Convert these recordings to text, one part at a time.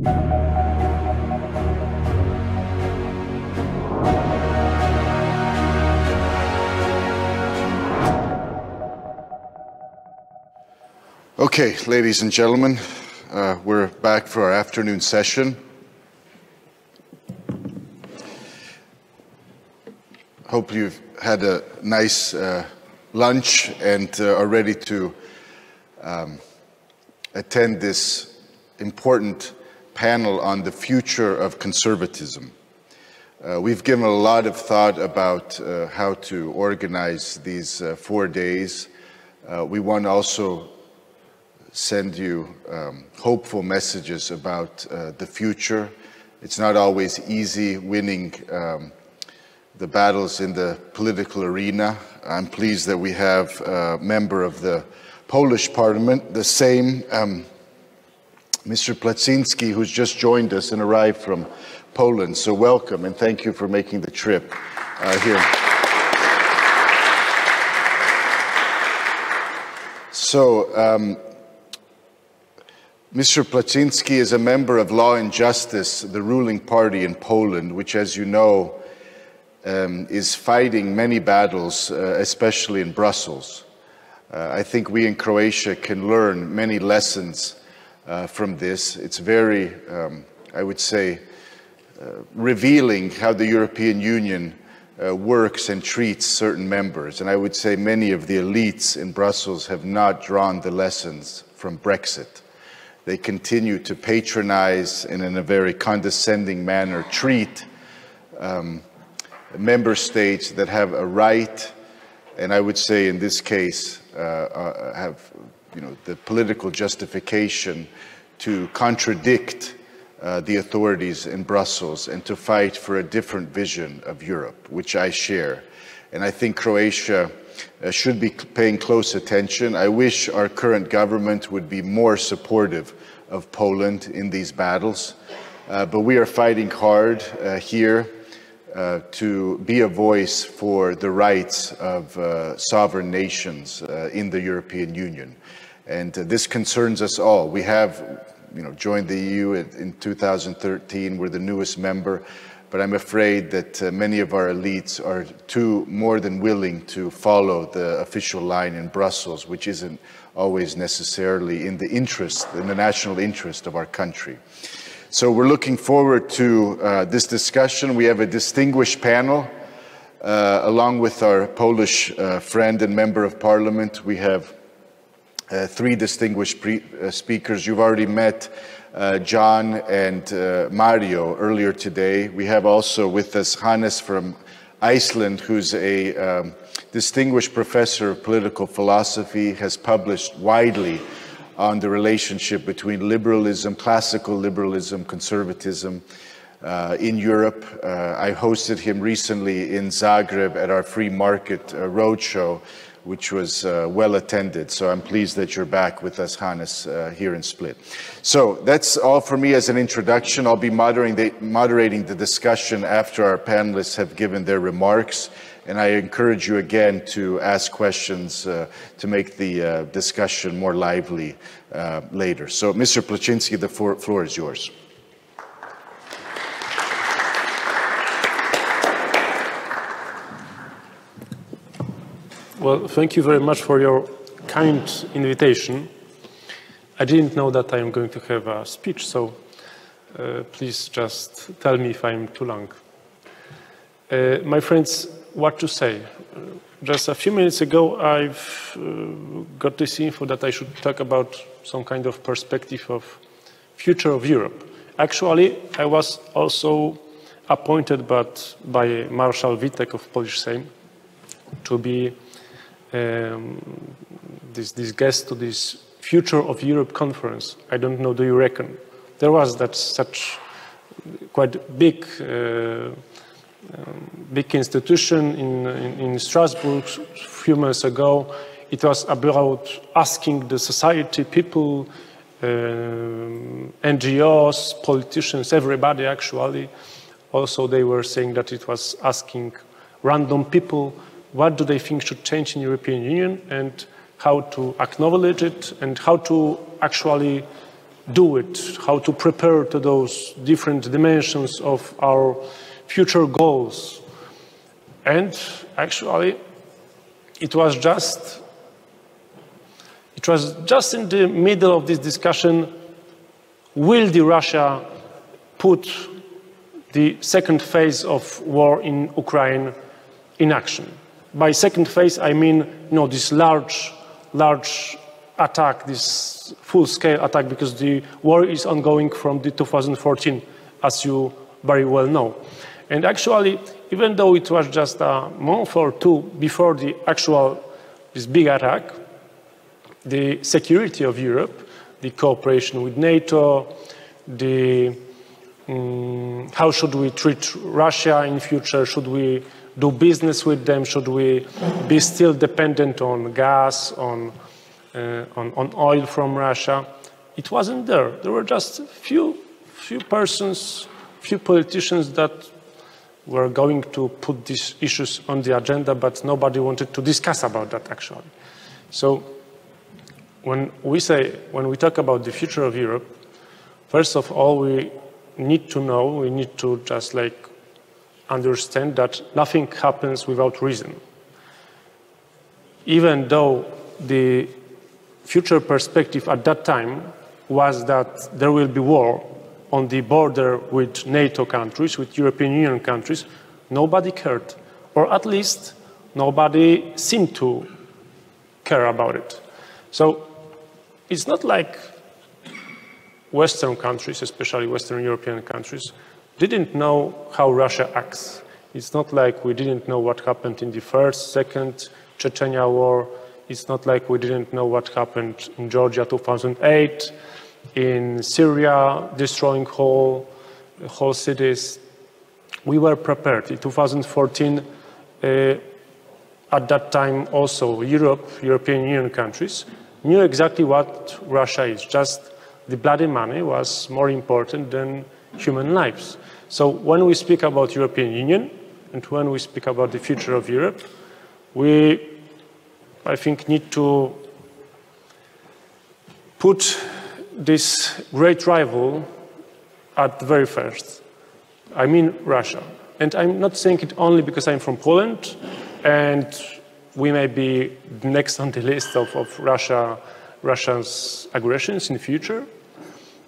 Okay, ladies and gentlemen, we're back for our afternoon session. Hope you've had a nice lunch and are ready to attend this important panel on the future of conservatism. We've given a lot of thought about how to organize these 4 days. We want to also send you hopeful messages about the future. It's not always easy winning the battles in the political arena. I'm pleased that we have a member of the Polish parliament, the same Mr. Płażyński, who's just joined us and arrived from Poland. So welcome and thank you for making the trip here. So, Mr. Płażyński is a member of Law and Justice, the ruling party in Poland, which, as you know, is fighting many battles, especially in Brussels. I think we in Croatia can learn many lessons from this. It's very, I would say, revealing how the European Union works and treats certain members. And I would say many of the elites in Brussels have not drawn the lessons from Brexit. They continue to patronize and in a very condescending manner treat member states that have a right, and I would say in this case have the political justification to contradict the authorities in Brussels and to fight for a different vision of Europe, which I share. And I think Croatia should be paying close attention. I wish our current government would be more supportive of Poland in these battles, but we are fighting hard here to be a voice for the rights of sovereign nations in the European Union. And this concerns us all. We have joined the EU in 2013, we're the newest member, but I'm afraid that many of our elites are more than willing to follow the official line in Brussels, which isn't always necessarily in the national interest of our country. So we're looking forward to this discussion. We have a distinguished panel, along with our Polish friend and member of parliament. We have 3 distinguished speakers. You've already met John and Mario earlier today. We have also with us Hannes from Iceland, who's a distinguished professor of political philosophy, has published widely on the relationship between liberalism, classical liberalism, conservatism in Europe. I hosted him recently in Zagreb at our free market roadshow, which was well attended. So I'm pleased that you're back with us, Hannes, here in Split. So that's all for me as an introduction. I'll be moderating the discussion after our panelists have given their remarks. And I encourage you again to ask questions to make the discussion more lively later. So, Mr. Płażyński, the floor is yours. Well, thank you very much for your kind invitation. I didn't know that I am going to have a speech, so please just tell me if I'm too long. My friends, what to say? Just a few minutes ago, I've got this info that I should talk about some kind of perspective of future of Europe. Actually, I was also appointed by Marshal Witek of Polish Sejm to be this guest to this Future of Europe conference. I don't know, do you reckon? There was such quite big institution in Strasbourg a few months ago. It was about asking the society, people, NGOs, politicians, everybody actually. Also, they were saying that it was asking random people what do they think should change in the European Union and how to acknowledge it and how to actually do it, how to prepare to those different dimensions of our future goals. And actually, it was just in the middle of this discussion, will Russia put the second phase of war in Ukraine in action? By second phase, I mean, this large attack, this full-scale attack, because the war is ongoing from 2014, as you very well know. And actually, even though it was just a month or two before this big attack, the security of Europe, the cooperation with NATO, how should we treat Russia in future? Should we do business with them? Should we be still dependent on gas, on oil from Russia? It wasn't there. There were just few persons, few politicians that were going to put these issues on the agenda, but nobody wanted to discuss about that actually. So when we talk about the future of Europe, first of all, we need to just understand that nothing happens without reason. Even though the future perspective at that time was that there will be war on the border with NATO countries, with European Union countries, nobody cared, or at least nobody seemed to care about it. So it's not like Western countries, especially Western European countries, didn't know how Russia acts. It's not like we didn't know what happened in the first, second Chechnya war. It's not like we didn't know what happened in Georgia 2008, in Syria, destroying whole cities. We were prepared. In 2014, at that time also European Union countries, knew exactly what Russia is. Just the bloody money was more important than human lives. So when we speak about European Union and when we speak about the future of Europe, we, I think, need to put this great rival at the very first. I mean Russia. And I'm not saying it only because I'm from Poland and we may be next on the list of Russia's aggressions in the future.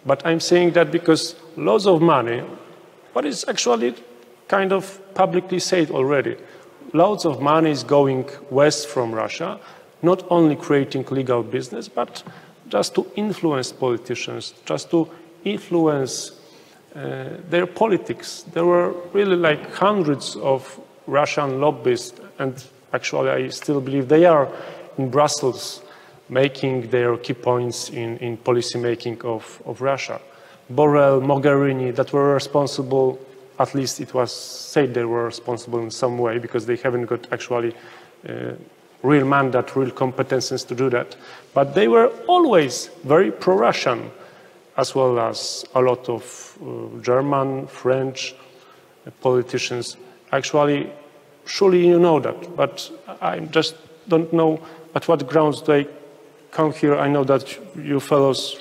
But I'm saying that because lots of money, what is actually kind of publicly said already, loads of money is going west from Russia, not only creating legal business, but just to influence politicians, just to influence their politics. There were really like hundreds of Russian lobbyists, and actually I still believe they are in Brussels making their key points in policy making of Russia. Borrell, Mogherini, that were responsible, at least it was said they were responsible in some way because they haven't got actually real mandate, real competences to do that. But they were always very pro-Russian, as well as a lot of German, French politicians. Actually, surely you know that, but I just don't know at what grounds they come here. I know that you fellows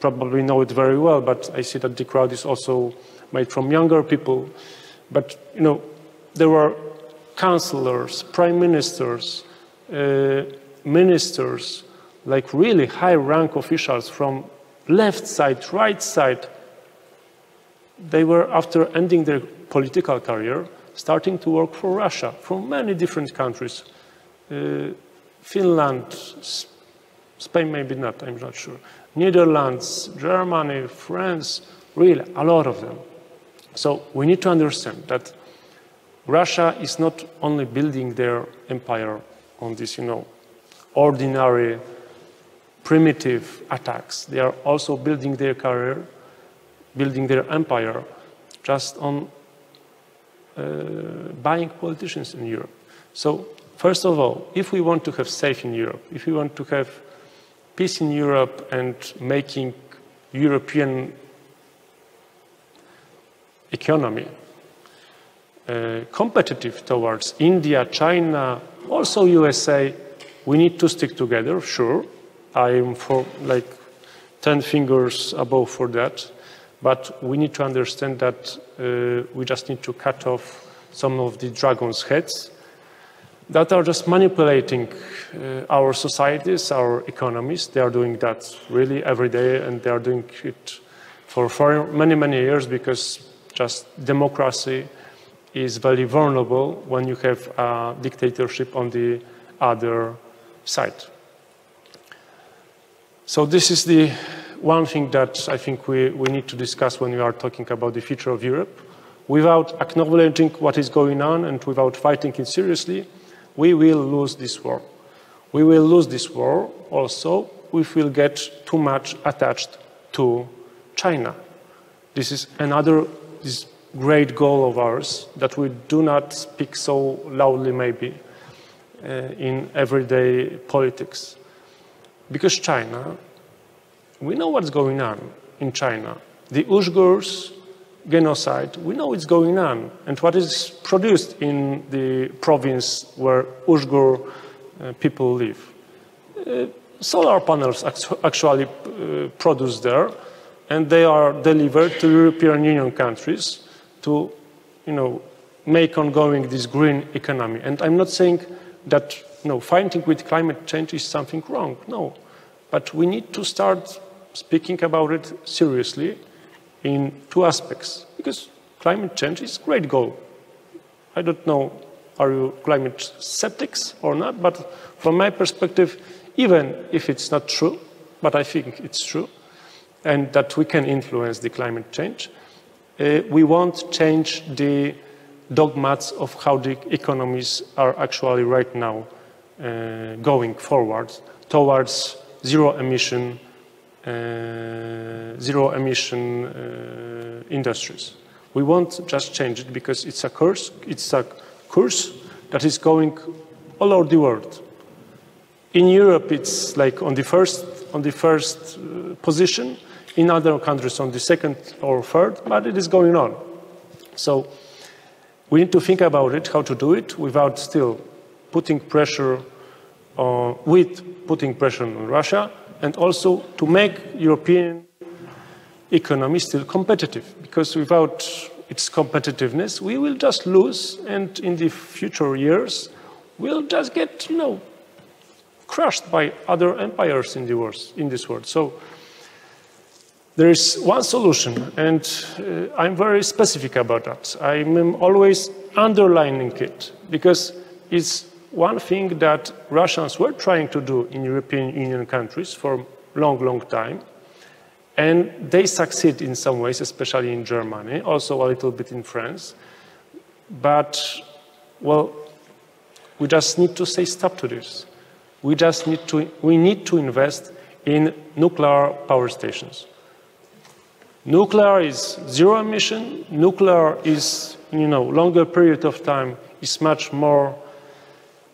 probably know it very well, but I see that the crowd is also made from younger people. But, you know, there were councillors, prime ministers, ministers, like really high-rank officials from left side, right side. They were, after ending their political career, starting to work for Russia from many different countries. Finland, Spain maybe not, I'm not sure. Netherlands, Germany, France, really a lot of them. So we need to understand that Russia is not only building their empire on this, you know, ordinary, primitive attacks. They are also building their career, building their empire just on buying politicians in Europe. So first of all, if we want to have safe in Europe, if we want to have peace in Europe and making European economy competitive towards India, China, also USA, we need to stick together, sure. I am for, like, 10 fingers above for that. But we need to understand that we just need to cut off some of the dragon's heads that are just manipulating our societies, our economies. They are doing that really every day, and they are doing it for many, many years, because just democracy is very vulnerable when you have a dictatorship on the other side. So this is the one thing that I think we need to discuss when we are talking about the future of Europe. Without acknowledging what is going on and without fighting it seriously, we will lose this war. We will lose this war also if we will get too much attached to China. This is another great goal of ours that we do not speak so loudly maybe in everyday politics. Because China, we know what's going on in China. The Uyghurs genocide, we know it's going on, and what is produced in the province where Uyghur people live. Solar panels actually produced there, and they are delivered to European Union countries to, make ongoing this green economy. And I'm not saying that, fighting with climate change is something wrong. No, but we need to start speaking about it seriously in two aspects, because climate change is a great goal. I don't know, are you climate skeptics or not, but from my perspective, even if it's not true, but I think it's true, and that we can influence the climate change, we won't change the dogmas of how the economies are actually right now going forward towards zero emission industries. We won't just change it because it's a course that is going all over the world. In Europe, it's like on the first position. In other countries, on the second or third, but it is going on. So we need to think about it, how to do it, without still putting pressure on Russia, and also to make European economy still competitive, because without its competitiveness, we will just lose, and in the future years, we'll just get, crushed by other empires in this world. So there is one solution, and I'm very specific about that. I'm always underlining it, because it's one thing that Russians were trying to do in European Union countries for a long, long time, and they succeed in some ways, especially in Germany, also a little bit in France. But, well, we just need to say stop to this. We need to invest in nuclear power stations. Nuclear is zero emission. Nuclear is, longer period of time, is much more,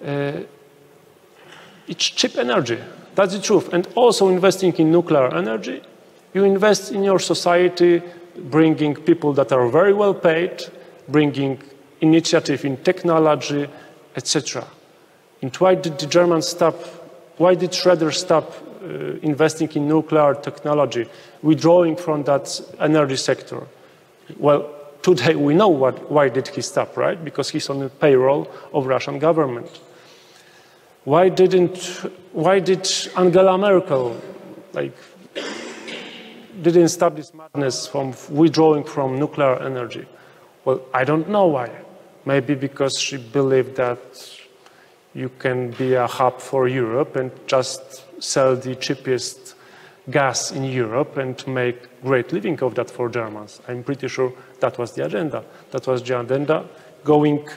it's cheap energy. That's the truth. And also investing in nuclear energy, you invest in your society, bringing people that are very well paid, bringing initiative in technology, etc. And why did the Germans stop? Why did Schroeder stop investing in nuclear technology, withdrawing from that energy sector? Well, today we know why did he stop, right? Because he's on the payroll of Russian government. Why did Angela Merkel didn't stop this madness from withdrawing from nuclear energy? Well, I don't know why. Maybe because she believed that you can be a hub for Europe and just sell the cheapest gas in Europe and make great living of that for Germans. I'm pretty sure that was the agenda. That was the agenda going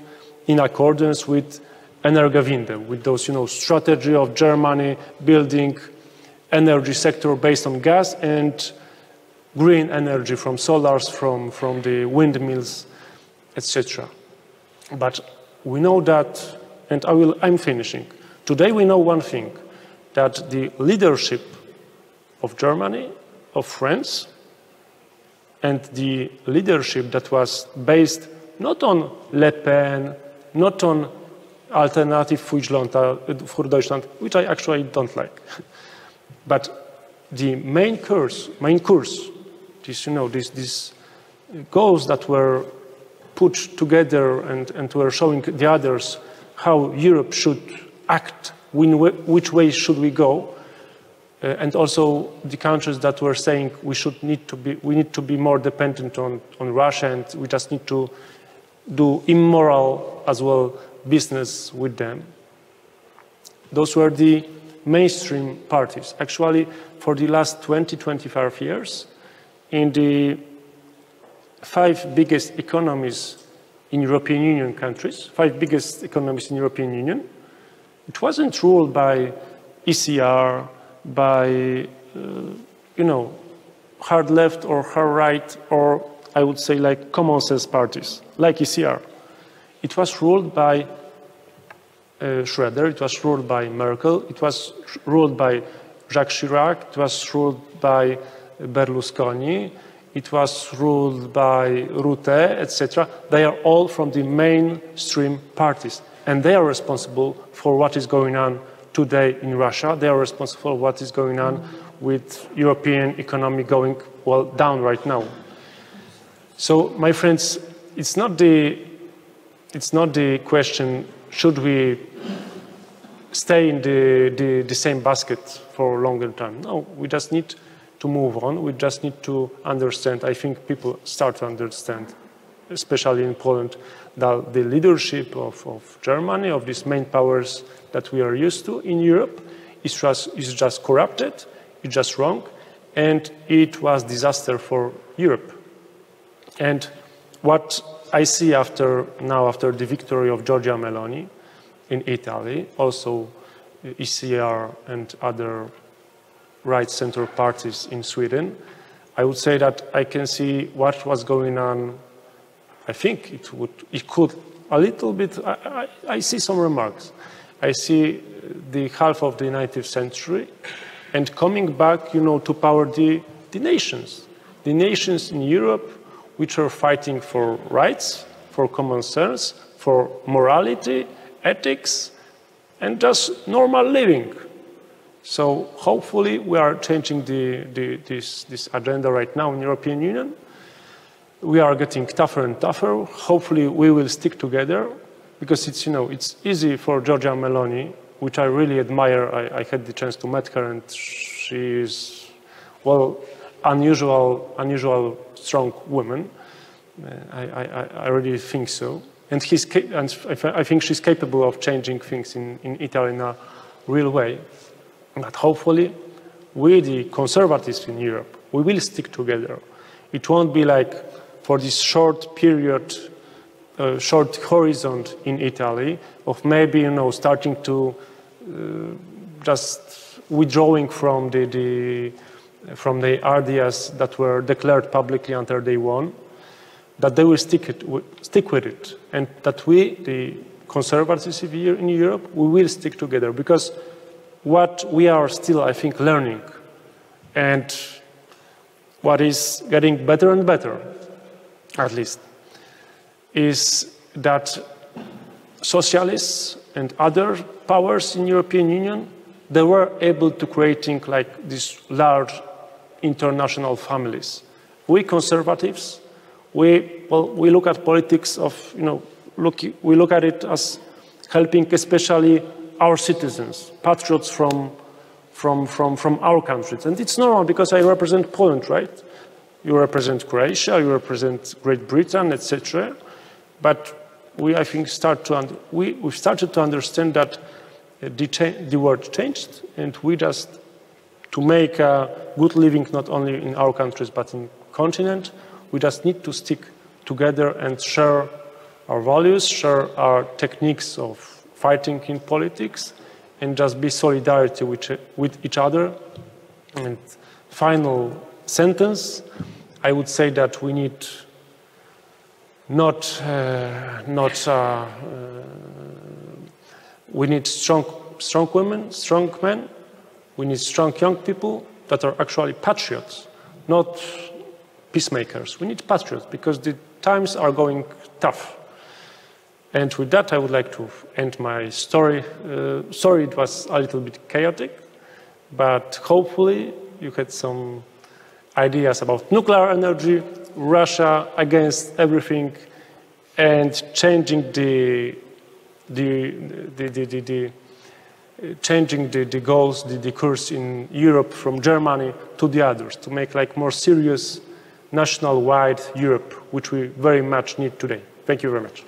in accordance with Energiewende, with those, strategy of Germany building energy sector based on gas and green energy from solars, from the windmills, etc. But we know that, and I'm finishing. Today we know one thing, that the leadership of Germany, of France, and the leadership that was based not on Le Pen, not on Alternative für Deutschland, which I actually don't like, but the main course, this, you know, these goals that were put together and were showing the others how Europe should act, which way should we go, and also the countries that were saying we need to be more dependent on Russia, and we just need to do immoral as well business with them. Those were the mainstream parties. Actually, for the last 20-25 years, in the 5 biggest economies in European Union countries, 5 biggest economies in European Union, it wasn't ruled by ECR, by, you know, hard left or hard right, or I would say like common sense parties, like ECR. It was ruled by Schroeder, it was ruled by Merkel, it was ruled by Jacques Chirac, it was ruled by Berlusconi, it was ruled by Rutte, etc. They are all from the mainstream parties, and they are responsible for what is going on today in Russia. They are responsible for what is going on with European economy going, well, down right now. So, my friends, it's not the question, should we stay in the same basket for a longer time? No, we just need to move on. We just need to understand. I think people start to understand, especially in Poland, that the leadership of Germany, of these main powers that we are used to in Europe, is just corrupted, it's just wrong, and it was disaster for Europe. And what I see after the victory of Giorgia Meloni in Italy, also ECR and other right-center parties in Sweden, I would say that I can see what was going on. I think it could a little bit, I see some remarks. I see the half of the 19th century and coming back, you know, to power the nations in Europe, which are fighting for rights, for common sense, for morality, ethics, and just normal living. So hopefully we are changing this agenda right now in the European Union. We are getting tougher and tougher. Hopefully we will stick together, because it's, you know, it's easy for Giorgia Meloni, which I really admire. I had the chance to meet her, and she is, well, unusual strong woman. I really think so. And I think she's capable of changing things in Italy in a real way. But hopefully, we, the conservatives in Europe, we will stick together. It won't be like for this short period, short horizon in Italy of maybe, you know, starting to just withdrawing from the ideas that were declared publicly until they won, that they will stick with it, and that we, the conservatives here in Europe, we will stick together, because what we are still, I think, learning, and what is getting better and better, at least, is that socialists and other powers in European Union, they were able to creating like these large international families. We conservatives, we look at politics of, you know, we look at it as helping especially our citizens, patriots from our countries. And it's normal, because I represent Poland, right? You represent Croatia, you represent Great Britain, etc. But we, I think, we've started to understand that the world changed, and we just, to make a good living not only in our countries but in the continent, we just need to stick together and share our values, share our techniques of fighting in politics, and just be solidarity with each other. And final sentence, I would say that we need we need strong women, strong men. We need strong young people that are actually patriots, not peacemakers. We need patriots, because the times are going tough. And with that, I would like to end my story. Sorry, it was a little bit chaotic, but hopefully you had some ideas about nuclear energy, Russia against everything, and changing the goals, the course in Europe from Germany to the others, to make like more serious national-wide Europe, which we very much need today. Thank you very much.